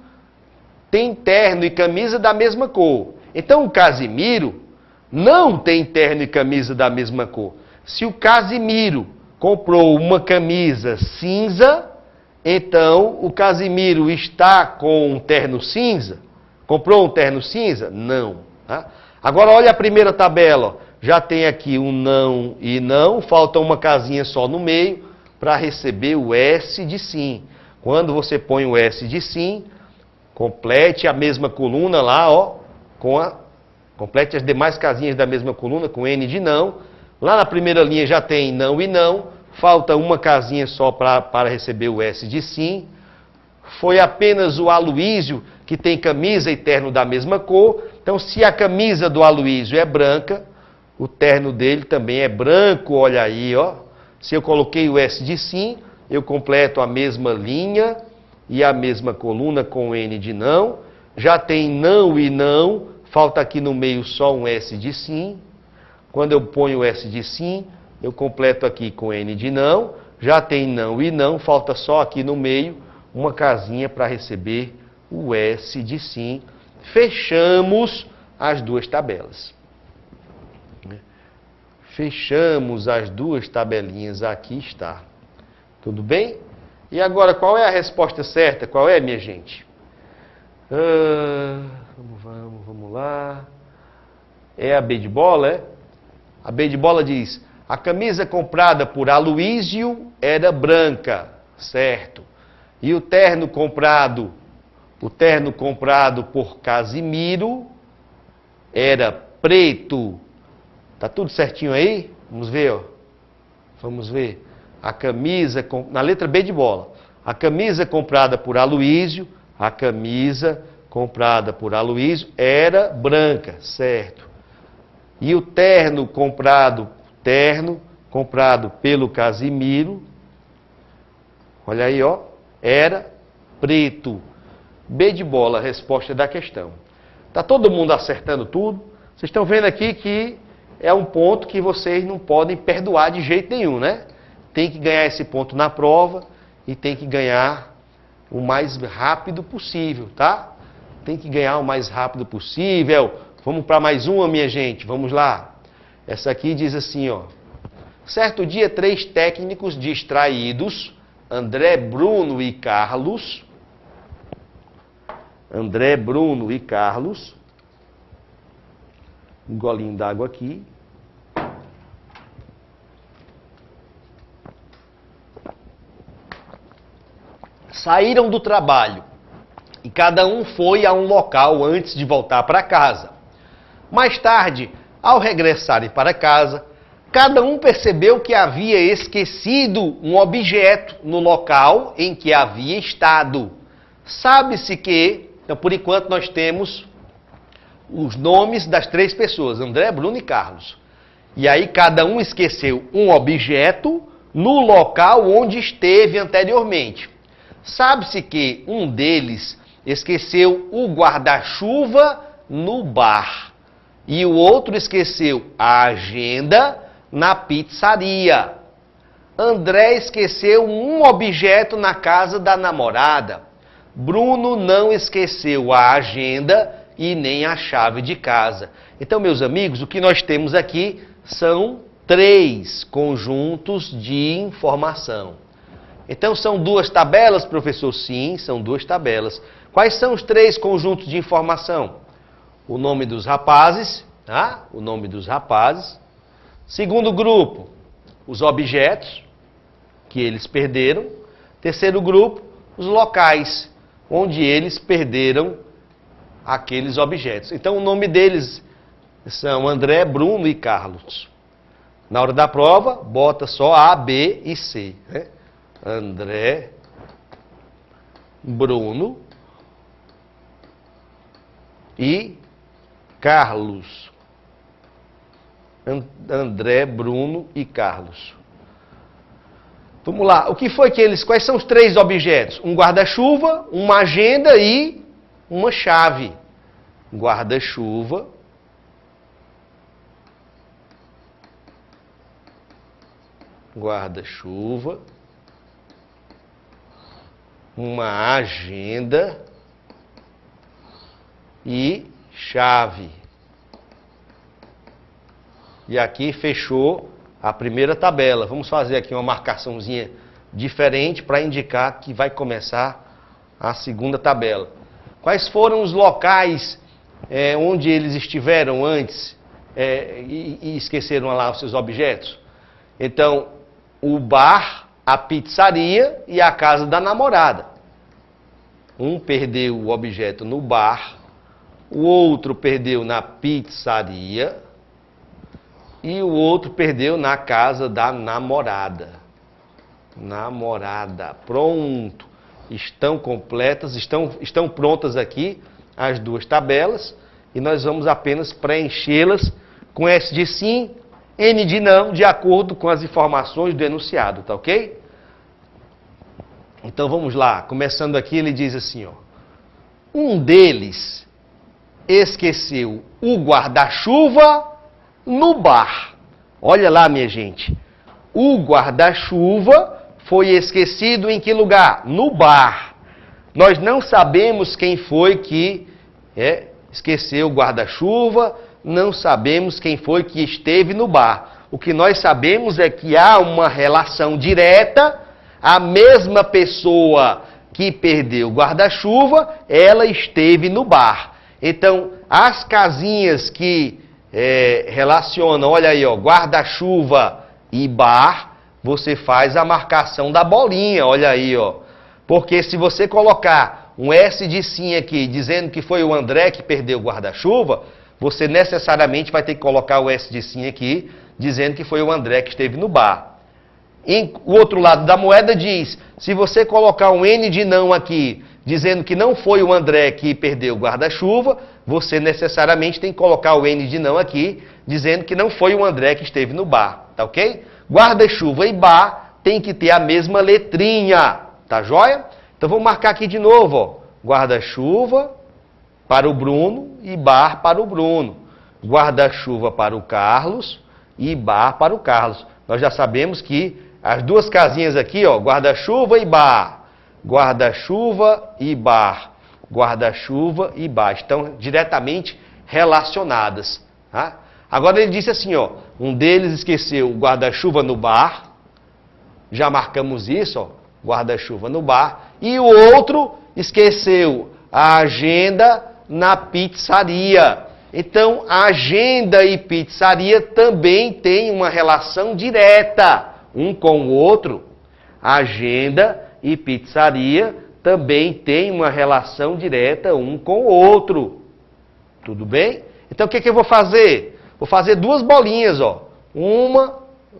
tem terno e camisa da mesma cor. Então o Casimiro não tem terno e camisa da mesma cor. Se o Casimiro comprou uma camisa cinza, então o Casimiro está com um terno cinza? Comprou um terno cinza? Não. Tá? Agora olha a primeira tabela. Ó. Já tem aqui um não e não, falta uma casinha só no meio para receber o S de sim. Quando você põe o S de sim, complete a mesma coluna lá, ó, complete as demais casinhas da mesma coluna com N de não. Lá na primeira linha já tem não e não, falta uma casinha só para receber o S de sim. Foi apenas o Aloísio que tem camisa e terno da mesma cor. Então, se a camisa do Aloísio é branca, o terno dele também é branco, olha aí, ó. Se eu coloquei o S de sim, eu completo a mesma linha e a mesma coluna com N de não. Já tem não e não, falta aqui no meio só um S de sim. Quando eu ponho o S de sim, eu completo aqui com N de não. Já tem não e não, falta só aqui no meio uma casinha para receber o S de sim. Fechamos as duas tabelas. Fechamos as duas tabelinhas, aqui está. Tudo bem? E agora, qual é a resposta certa? Qual é, minha gente? Vamos lá. É a B de bola, é? A B de bola diz: a camisa comprada por Aloísio era branca, certo? E o terno comprado por Casimiro era preto. Tá tudo certinho aí? Vamos ver, ó. Vamos ver. A camisa, na letra B de bola. A camisa comprada por Aloísio, era branca, certo? E o terno comprado pelo Casimiro, olha aí, ó, era preto. B de bola, a resposta da questão. Tá todo mundo acertando tudo? Vocês estão vendo aqui que é um ponto que vocês não podem perdoar de jeito nenhum, né? Tem que ganhar esse ponto na prova e tem que ganhar o mais rápido possível, tá? Tem que ganhar o mais rápido possível. Vamos para mais uma, minha gente. Vamos lá. Essa aqui diz assim, ó. Certo dia, 3 técnicos distraídos, André, Bruno e Carlos, um golinho d'água aqui. Saíram do trabalho e cada um foi a um local antes de voltar para casa. Mais tarde, ao regressarem para casa, cada um percebeu que havia esquecido um objeto no local em que havia estado. Sabe-se que, então por enquanto nós temos os nomes das 3 pessoas, André, Bruno e Carlos. E aí cada um esqueceu um objeto no local onde esteve anteriormente. Sabe-se que um deles esqueceu o guarda-chuva no bar e o outro esqueceu a agenda na pizzaria. André esqueceu um objeto na casa da namorada. Bruno não esqueceu a agenda e nem a chave de casa. Então, meus amigos, o que nós temos aqui são 3 conjuntos de informação. Então, são 2 tabelas, professor? Sim, são 2 tabelas. Quais são os 3 conjuntos de informação? O nome dos rapazes, tá? O nome dos rapazes. Segundo grupo, os objetos que eles perderam. Terceiro grupo, os locais onde eles perderam aqueles objetos. Então, o nome deles são André, Bruno e Carlos. Na hora da prova, bota só A, B e C. Né? André, Bruno e Carlos. André, Bruno e Carlos. Vamos lá. O que foi que eles... Quais são os 3 objetos? Um guarda-chuva, uma agenda e uma chave. Guarda-chuva, guarda-chuva, uma agenda e chave. E aqui fechou a primeira tabela. Vamos fazer aqui uma marcaçãozinha diferente para indicar que vai começar a segunda tabela. Quais foram os locais onde eles estiveram antes e esqueceram lá os seus objetos? Então, o bar, a pizzaria e a casa da namorada. Um perdeu o objeto no bar, o outro perdeu na pizzaria e o outro perdeu na casa da namorada. Namorada. Pronto. Estão completas, estão prontas aqui as 2 tabelas e nós vamos apenas preenchê-las com S de sim, N de não, de acordo com as informações do enunciado, tá ok? Então vamos lá, começando aqui ele diz assim, ó. Um deles esqueceu o guarda-chuva no bar. Olha lá, minha gente. O guarda-chuva foi esquecido em que lugar? No bar. Nós não sabemos quem foi que esqueceu o guarda-chuva, não sabemos quem foi que esteve no bar. O que nós sabemos é que há uma relação direta, a mesma pessoa que perdeu o guarda-chuva, ela esteve no bar. Então, as casinhas que relacionam, olha aí, ó, guarda-chuva e bar, você faz a marcação da bolinha, olha aí, ó. Porque se você colocar um S de sim aqui, dizendo que foi o André que perdeu o guarda-chuva, você necessariamente vai ter que colocar o S de sim aqui, dizendo que foi o André que esteve no bar. O outro lado da moeda diz, se você colocar um N de não aqui, dizendo que não foi o André que perdeu o guarda-chuva, você necessariamente tem que colocar o N de não aqui, dizendo que não foi o André que esteve no bar, tá ok? Guarda-chuva e bar tem que ter a mesma letrinha, tá joia? Então vamos marcar aqui de novo, ó. Guarda-chuva para o Bruno e bar para o Bruno. Guarda-chuva para o Carlos e bar para o Carlos. Nós já sabemos que as 2 casinhas aqui, ó, guarda-chuva e bar. Guarda-chuva e bar. Guarda-chuva e bar. Estão diretamente relacionadas, tá? Agora ele disse assim, ó, um deles esqueceu o guarda-chuva no bar, já marcamos isso, ó, guarda-chuva no bar, e o outro esqueceu a agenda na pizzaria. Então, agenda e pizzaria também têm uma relação direta um com o outro. Agenda e pizzaria também têm uma relação direta um com o outro. Tudo bem? Então, o que eu vou fazer? Vou fazer 2 bolinhas, ó. 1,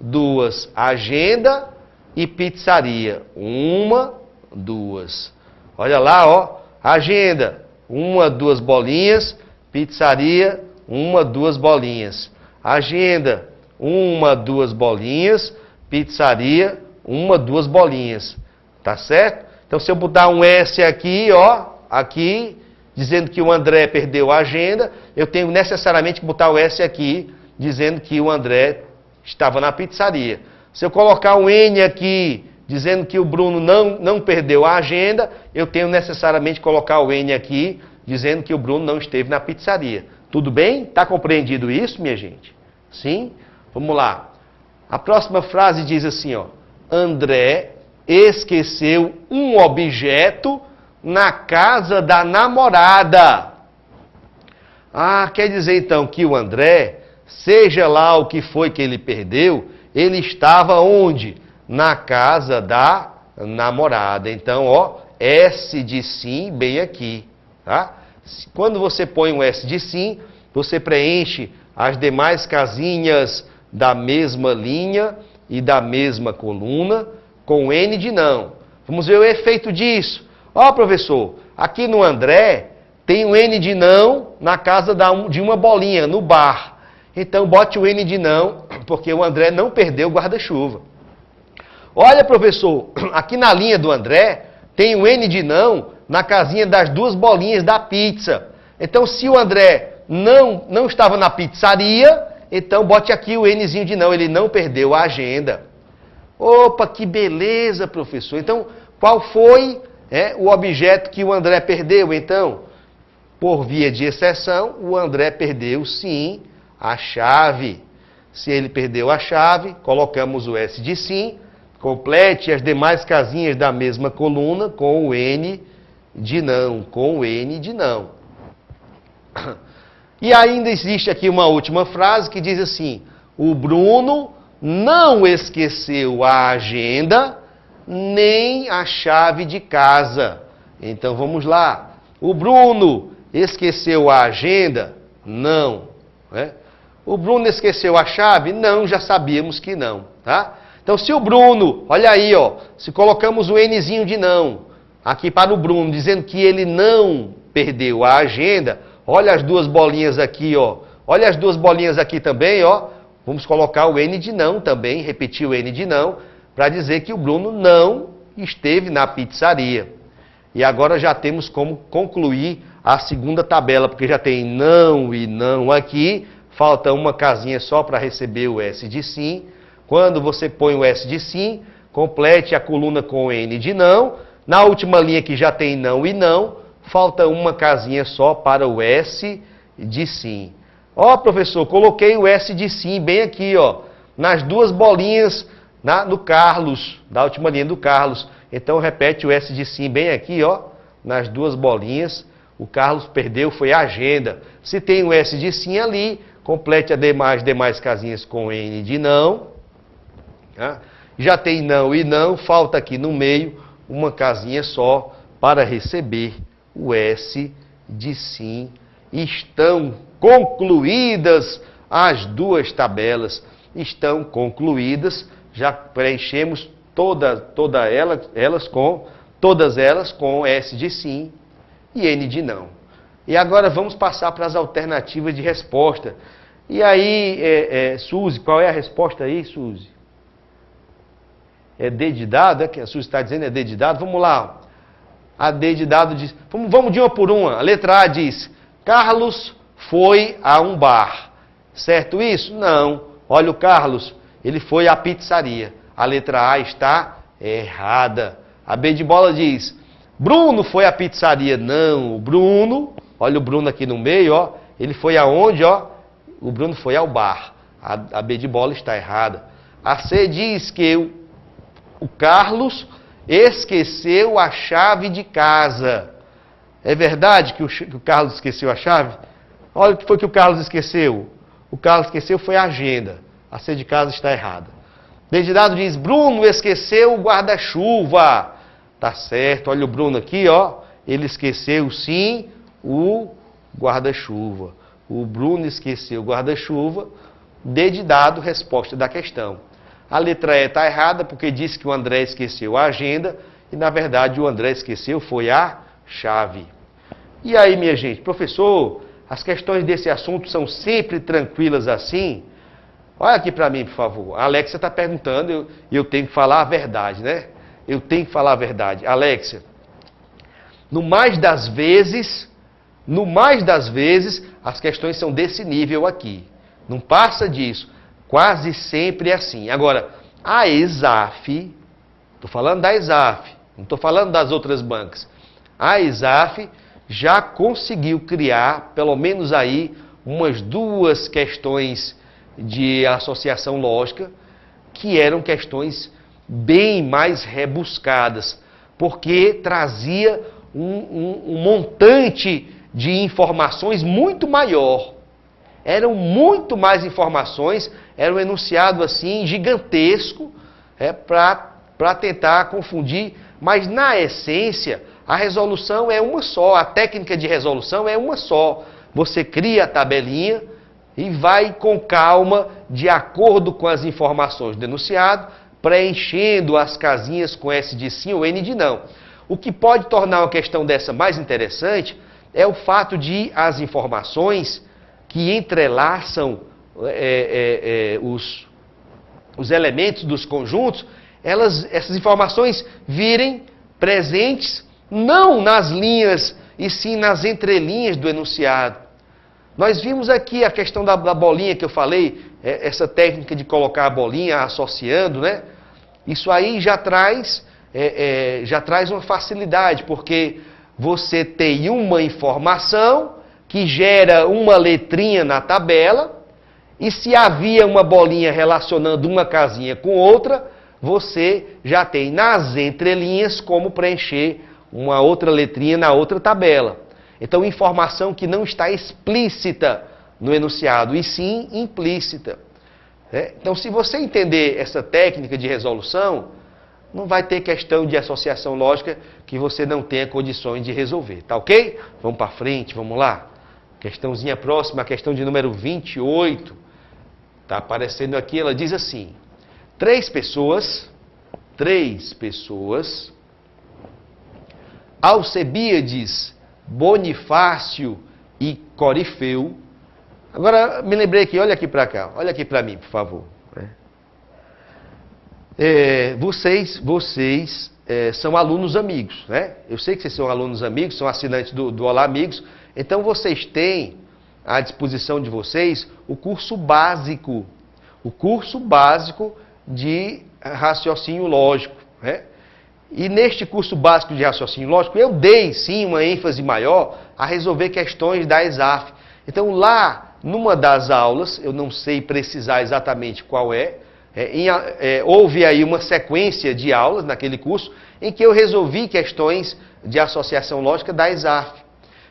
2. Agenda e pizzaria. 1, 2. Olha lá, ó. Agenda. 1, 2 bolinhas. Pizzaria. 1, 2 bolinhas. Agenda. 1, 2 bolinhas. Pizzaria. 1, 2 bolinhas. Tá certo? Então, se eu botar um S aqui, ó. Aqui, dizendo que o André perdeu a agenda, eu tenho necessariamente que botar o S aqui, dizendo que o André estava na pizzaria. Se eu colocar um N aqui, dizendo que o Bruno não perdeu a agenda, eu tenho necessariamente que colocar o N aqui, dizendo que o Bruno não esteve na pizzaria. Tudo bem? Está compreendido isso, minha gente? Sim? Vamos lá. A próxima frase diz assim, ó. André esqueceu um objeto na casa da namorada. Ah, quer dizer então que o André, seja lá o que foi que ele perdeu, ele estava onde? Na casa da namorada. Então, ó, S de sim bem aqui, tá? Quando você põe um S de sim, você preenche as demais casinhas da mesma linha e da mesma coluna com N de não. Vamos ver o efeito disso. Ó, professor, aqui no André tem um N de não na casa de uma bolinha, no bar. Então bote o N de não, porque o André não perdeu o guarda-chuva. Olha, professor, aqui na linha do André tem um N de não na casinha das duas bolinhas da pizza. Então, se o André não estava na pizzaria, então bote aqui o Nzinho de não, ele não perdeu a agenda. Opa, que beleza, professor. Então, qual foi o objeto que o André perdeu, então? Por via de exceção, o André perdeu, sim, a chave. Se ele perdeu a chave, colocamos o S de sim, complete as demais casinhas da mesma coluna com o N de não, com o N de não. E ainda existe aqui uma última frase que diz assim: o Bruno não esqueceu a agenda nem a chave de casa. Então vamos lá. O Bruno esqueceu a agenda? Não. O Bruno esqueceu a chave? Não, já sabíamos que não. Tá? Então se o Bruno, olha aí, ó, se colocamos o Nzinho de não aqui para o Bruno, dizendo que ele não perdeu a agenda, olha as duas bolinhas aqui, ó. Olha as duas bolinhas aqui também, ó. Vamos colocar o N de não também, repetir o N de não, para dizer que o Bruno não esteve na pizzaria. E agora já temos como concluir a segunda tabela, porque já tem não e não aqui, falta uma casinha só para receber o S de sim. Quando você põe o S de sim, complete a coluna com o N de não. Na última linha que já tem não e não, falta uma casinha só para o S de sim. Ó, professor, coloquei o S de sim bem aqui, ó, nas duas bolinhas no Carlos, da última linha do Carlos. Então repete o S de sim bem aqui, ó, nas duas bolinhas. O Carlos perdeu, foi a agenda. Se tem o S de sim ali, complete as demais casinhas com N de não. Tá? Já tem não e não, falta aqui no meio uma casinha só para receber o S de sim. Estão concluídas as duas tabelas. Estão concluídas. Já preenchemos todas elas com S de sim e N de não. E agora vamos passar para as alternativas de resposta. E aí, Suzy, qual é a resposta aí, Suzy? É D de dado, é que a Suzy está dizendo é D de dado. Vamos lá. A D de dado diz... Vamos de uma por uma. A letra A diz... Carlos foi a um bar. Certo isso? Não. Olha o Carlos. Ele foi à pizzaria. A letra A está errada. A B de bola diz... Bruno foi à pizzaria. Não. O Bruno... Olha o Bruno aqui no meio, ó. Ele foi aonde, ó? O Bruno foi ao bar. A B de bola está errada. A C diz que o Carlos esqueceu a chave de casa. É verdade que o Carlos esqueceu a chave? Olha o que foi que o Carlos esqueceu. O Carlos esqueceu foi a agenda. A C de casa está errada. D de dado diz, Bruno esqueceu o guarda-chuva. Tá certo, olha o Bruno aqui, ó. Ele esqueceu sim o guarda-chuva. O Bruno esqueceu o guarda-chuva. D de dado, resposta da questão. A letra E está errada porque diz que o André esqueceu a agenda e, na verdade, o André esqueceu foi a chave. E aí, minha gente, professor, as questões desse assunto são sempre tranquilas assim? Olha aqui para mim, por favor. A Alexia está perguntando e eu tenho que falar a verdade, né? Eu tenho que falar a verdade. Alexia, no mais das vezes, as questões são desse nível aqui. Não passa disso. Quase sempre é assim. Agora, a ESAF, estou falando da ESAF, não estou falando das outras bancas. A ESAF já conseguiu criar, pelo menos aí, umas duas questões de associação lógica, que eram questões bem mais rebuscadas, porque trazia um montante de informações muito maior. Eram muito mais informações, era um enunciado assim gigantesco, para tentar confundir, mas na essência a resolução é uma só, a técnica de resolução é uma só. Você cria a tabelinha, e vai com calma, de acordo com as informações do enunciado, preenchendo as casinhas com S de sim ou N de não. O que pode tornar uma questão dessa mais interessante é o fato de as informações que entrelaçam os elementos dos conjuntos, essas informações virem presentes não nas linhas, e sim nas entrelinhas do enunciado. Nós vimos aqui a questão da bolinha que eu falei, essa técnica de colocar a bolinha associando, né? Isso aí já traz uma facilidade, porque você tem uma informação que gera uma letrinha na tabela, e se havia uma bolinha relacionando uma casinha com outra, você já tem nas entrelinhas como preencher uma outra letrinha na outra tabela. Então, informação que não está explícita no enunciado, e sim implícita. Então, se você entender essa técnica de resolução, não vai ter questão de associação lógica que você não tenha condições de resolver, tá ok? Vamos para frente, vamos lá. Questãozinha próxima, a questão de número 28. Está aparecendo aqui, ela diz assim: três pessoas, Alcebíades, Bonifácio e Corifeu. Agora, me lembrei aqui, olha aqui para cá, olha aqui para mim, por favor. Vocês são alunos amigos, né? Eu sei que vocês são alunos amigos, são assinantes do Olá Amigos, então vocês têm à disposição de vocês o curso básico de raciocínio lógico, né? E neste curso básico de raciocínio lógico, eu dei sim uma ênfase maior a resolver questões da ESAF. Então lá, numa das aulas, eu não sei precisar exatamente qual houve aí uma sequência de aulas naquele curso em que eu resolvi questões de associação lógica da ESAF.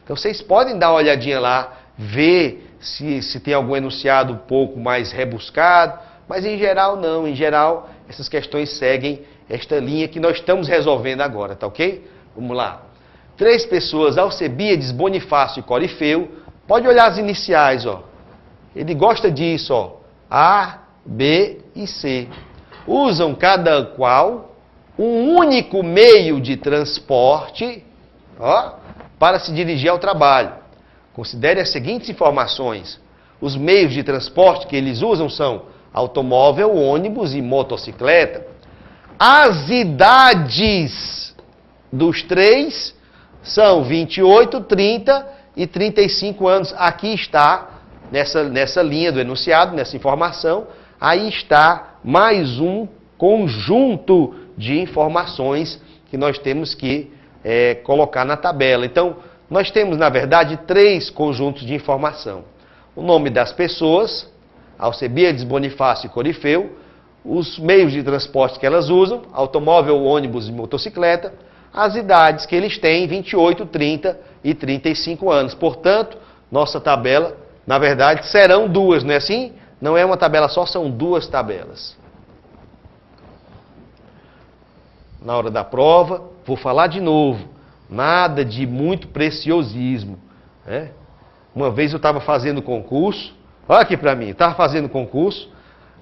Então vocês podem dar uma olhadinha lá, ver se tem algum enunciado um pouco mais rebuscado, mas em geral não. Em geral, essas questões seguem esta linha que nós estamos resolvendo agora, tá ok? Vamos lá. Três pessoas, Alcebíades, Bonifácio e Corifeu. Pode olhar as iniciais, ó. Ele gosta disso, ó. A, B e C. Usam cada qual um único meio de transporte, ó, para se dirigir ao trabalho. Considere as seguintes informações. Os meios de transporte que eles usam são automóvel, ônibus e motocicleta. As idades dos três são 28, 30 e 35 anos. Aqui está, nessa linha do enunciado, nessa informação, aí está mais um conjunto de informações que nós temos que colocar na tabela. Então, nós temos, na verdade, três conjuntos de informação. O nome das pessoas, Alcebíades, Bonifácio e Corifeu, os meios de transporte que elas usam, automóvel, ônibus e motocicleta, as idades que eles têm, 28, 30 e 35 anos. Portanto, nossa tabela, na verdade, serão duas, não é assim? Não é uma tabela só, são duas tabelas. Na hora da prova, vou falar de novo, nada de muito preciosismo, né? Uma vez eu estava fazendo concurso, olha aqui para mim, estava fazendo concurso,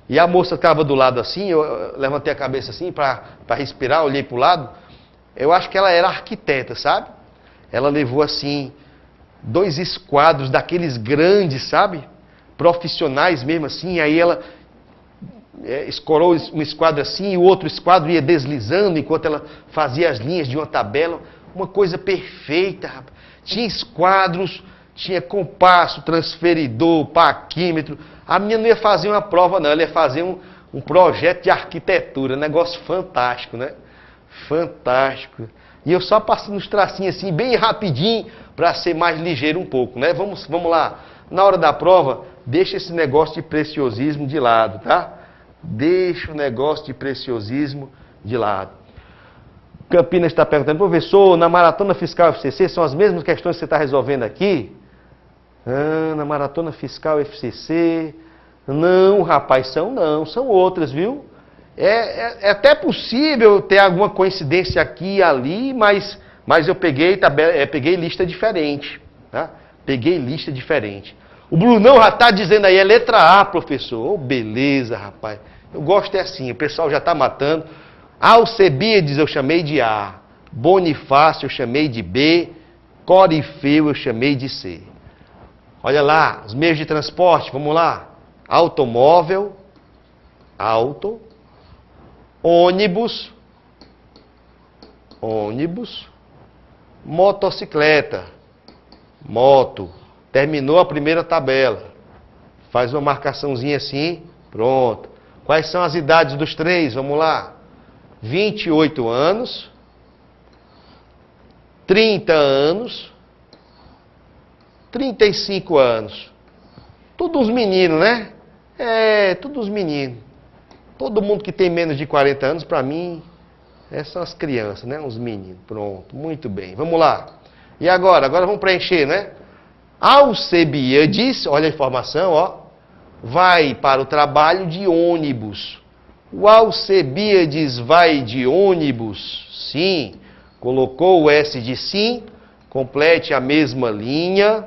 e a moça estava do lado assim, eu levantei a cabeça assim para respirar, olhei para o lado. Eu acho que ela era arquiteta, sabe? Ela levou assim 2 esquadros daqueles grandes, sabe? Profissionais mesmo assim, aí ela escorou um esquadro assim e o outro esquadro ia deslizando enquanto ela fazia as linhas de uma tabela. Uma coisa perfeita, rapaz. Tinha esquadros, tinha compasso, transferidor, paquímetro. A minha não ia fazer uma prova não, ela ia fazer um projeto de arquitetura, negócio fantástico, né? Fantástico. E eu só passando os tracinhos assim, bem rapidinho, para ser mais ligeiro um pouco, né? Vamos lá. Na hora da prova, deixa esse negócio de preciosismo de lado, tá? Deixa o negócio de preciosismo de lado. Campinas está perguntando, professor, na maratona fiscal FCC são as mesmas questões que você está resolvendo aqui? Na maratona fiscal FCC, não, rapaz, são outras, viu? É até possível ter alguma coincidência aqui e ali, mas eu peguei lista diferente, tá? Peguei lista diferente. O Brunão já está dizendo aí, é letra A, professor. Oh, beleza, rapaz. Eu gosto é assim, o pessoal já está matando. Alcebiades eu chamei de A. Bonifácio eu chamei de B. Corifeu eu chamei de C. Olha lá, os meios de transporte, vamos lá. Automóvel, auto, ônibus, motocicleta, moto. Terminou a primeira tabela. Faz uma marcaçãozinha assim, pronto. Quais são as idades dos três? Vamos lá. 28 anos, 30 anos, 35 anos. Todos os meninos, né? É, todos os meninos. Todo mundo que tem menos de 40 anos, para mim, são as crianças, né? Os meninos. Pronto, muito bem. Vamos lá. E agora? Agora vamos preencher, né? Alcebiades, olha a informação, ó. Vai para o trabalho de ônibus. O Alcebiades vai de ônibus? Sim. Colocou o S de sim. Complete a mesma linha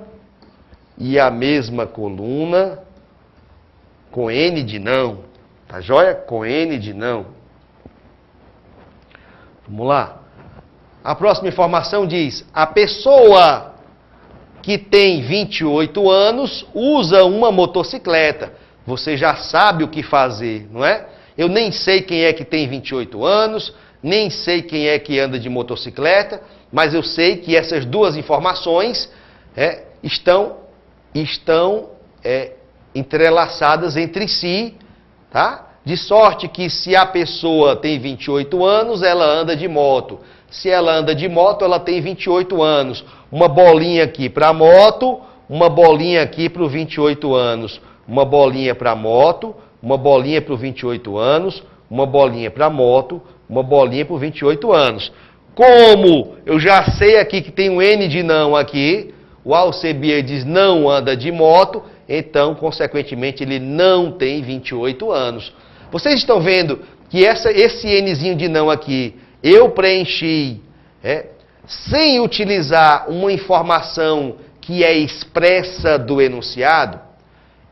e a mesma coluna com N de não. Tá joia? Com N de não. Vamos lá. A próxima informação diz: a pessoa que tem 28 anos usa uma motocicleta. Você já sabe o que fazer, não é? Eu nem sei quem é que tem 28 anos, nem sei quem é que anda de motocicleta, mas eu sei que essas duas informações estão entrelaçadas entre si, tá? De sorte que se a pessoa tem 28 anos, ela anda de moto. Se ela anda de moto, ela tem 28 anos. Uma bolinha aqui para a moto, uma bolinha aqui para os 28 anos. Uma bolinha para a moto, uma bolinha para os 28 anos, uma bolinha para a moto, uma bolinha para os 28 anos. Como eu já sei aqui que tem um N de não aqui, o Alcebiades não anda de moto, então, consequentemente, ele não tem 28 anos. Vocês estão vendo que esse Nzinho de não aqui, eu preenchi sem utilizar uma informação que é expressa do enunciado.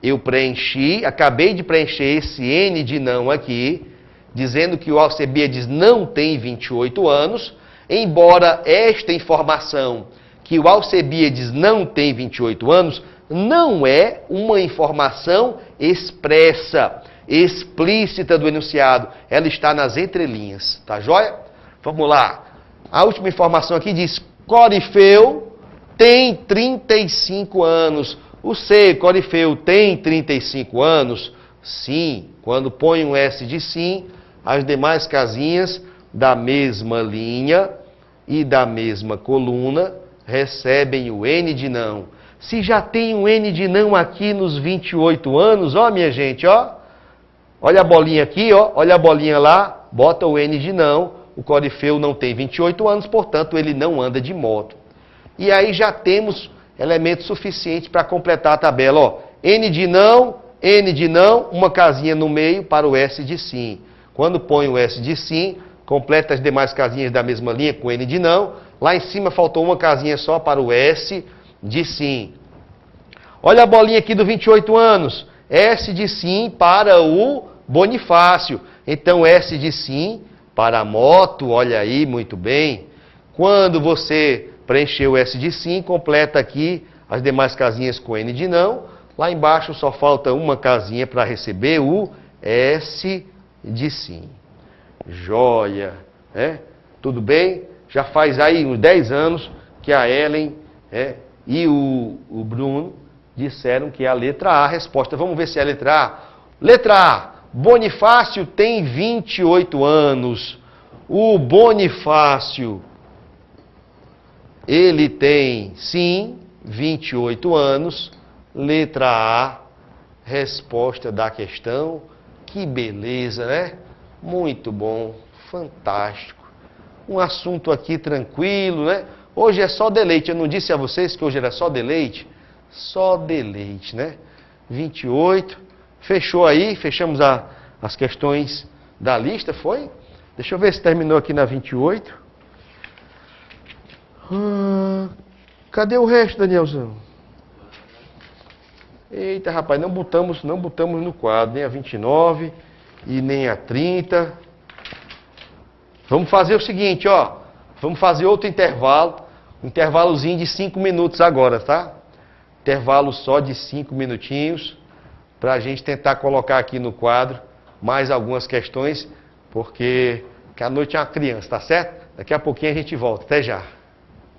Eu preenchi, acabei de preencher esse N de não aqui, dizendo que o Alcebiades não tem 28 anos, embora esta informação, que o Alcebiades não tem 28 anos, não é uma informação expressa, explícita do enunciado. Ela está nas entrelinhas, tá joia? Vamos lá. A última informação aqui diz: Corifeu tem 35 anos. O C, Corifeu, tem 35 anos? Sim. Quando põe um S de sim, as demais casinhas da mesma linha e da mesma coluna recebem o N de não. Se já tem um N de não aqui nos 28 anos, ó minha gente, ó. Olha a bolinha aqui, ó. Olha a bolinha lá, bota o N de não. O Corifeu não tem 28 anos, portanto ele não anda de moto. E aí já temos elemento suficiente para completar a tabela, ó. N de não, uma casinha no meio para o S de sim. Quando põe o S de sim, completa as demais casinhas da mesma linha com N de não. Lá em cima faltou uma casinha só para o S de sim. Olha a bolinha aqui do 28 anos. S de sim para o Bonifácio. Então S de sim para a moto, olha aí, muito bem. Quando você preencheu o S de sim, completa aqui as demais casinhas com N de não. Lá embaixo só falta uma casinha para receber o S de sim. Joia, Tudo bem? Já faz aí uns 10 anos que a Ellen e o Bruno disseram que é a letra A a resposta. Vamos ver se é a letra A. Letra A. Bonifácio tem 28 anos. O Bonifácio, ele tem, sim, 28 anos. Letra A, resposta da questão. Que beleza, né? Muito bom, fantástico. Um assunto aqui tranquilo, né? Hoje é só deleite. Eu não disse a vocês que hoje era só deleite? Só deleite, né? 28. Fechou aí, fechamos as questões da lista, foi? Deixa eu ver se terminou aqui na 28. Cadê o resto, Danielzão? Eita, rapaz, não botamos no quadro, nem a 29 e nem a 30. Vamos fazer o seguinte, ó. Vamos fazer outro intervalo. Um intervalozinho de 5 minutos agora, tá? Intervalo só de 5 minutinhos. Para a gente tentar colocar aqui no quadro mais algumas questões. Porque a noite é uma criança, tá certo? Daqui a pouquinho a gente volta. Até já.